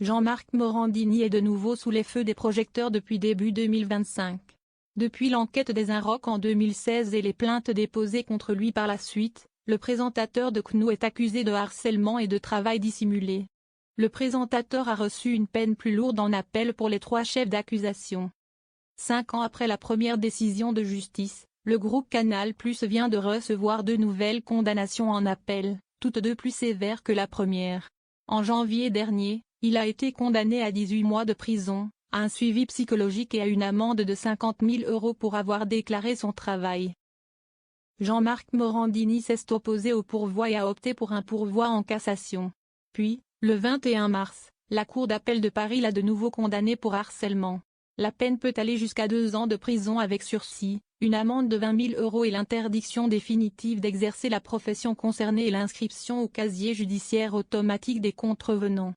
Jean-Marc Morandini est de nouveau sous les feux des projecteurs depuis début 2025. Depuis l'enquête des Inrocks en 2016 et les plaintes déposées contre lui par la suite, le présentateur de CNOO est accusé de harcèlement et de travail dissimulé. Le présentateur a reçu une peine plus lourde en appel pour les 3 chefs d'accusation. 5 ans après la première décision de justice, le groupe Canal+ vient de recevoir 2 nouvelles condamnations en appel, toutes 2 plus sévères que la première. En janvier dernier, il a été condamné à 18 mois de prison, à un suivi psychologique et à une amende de 50 000 € pour avoir déclaré son travail. Jean-Marc Morandini s'est opposé au pourvoi et a opté pour un pourvoi en cassation. Puis, le 21 mars, la Cour d'appel de Paris l'a de nouveau condamné pour harcèlement. La peine peut aller jusqu'à 2 ans de prison avec sursis, une amende de 20 000 € et l'interdiction définitive d'exercer la profession concernée et l'inscription au casier judiciaire automatique des contrevenants.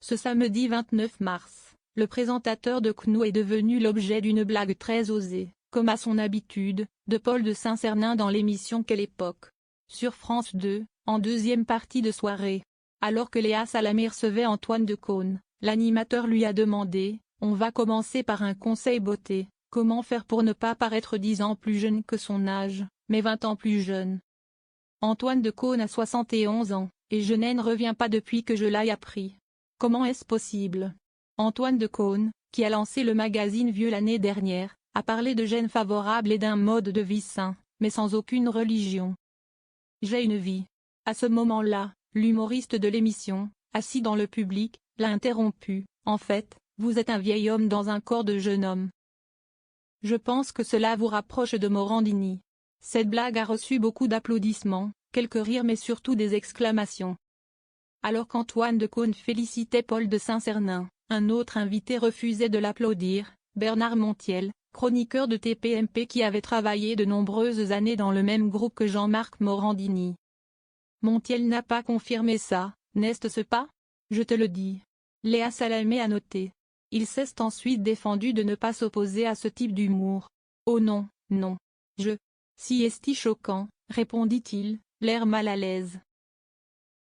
Ce samedi 29 mars, le présentateur de CNOO est devenu l'objet d'une blague très osée, comme à son habitude, de Paul de Saint-Cernin dans l'émission Quelle époque? Sur France 2, en deuxième partie de soirée. Alors que Léa Salamé recevait Antoine Decaune, l'animateur lui a demandé: on va commencer par un conseil beauté, comment faire pour ne pas paraître 10 ans plus jeune que son âge, mais 20 ans plus jeune. Antoine Decaune a 71 ans, et je n'en reviens pas depuis que je l'ai appris. Comment est-ce possible? Antoine Decaune, qui a lancé le magazine Vieux l'année dernière, a parlé de gènes favorables et d'un mode de vie sain, mais sans aucune religion. J'ai une vie. À ce moment-là, l'humoriste de l'émission, assis dans le public, l'a interrompu: en fait, vous êtes un vieil homme dans un corps de jeune homme. Je pense que cela vous rapproche de Morandini. Cette blague a reçu beaucoup d'applaudissements, quelques rires mais surtout des exclamations. Alors qu'Antoine Decaune félicitait Paul de Saint-Cernin, un autre invité refusait de l'applaudir, Bernard Montiel, chroniqueur de TPMP qui avait travaillé de nombreuses années dans le même groupe que Jean-Marc Morandini. Montiel n'a pas confirmé ça, n'est-ce pas? Je te le dis. Léa Salamé a noté. Il s'est ensuite défendu de ne pas s'opposer à ce type d'humour. Oh non, non. Si est-il choquant, répondit-il, l'air mal à l'aise.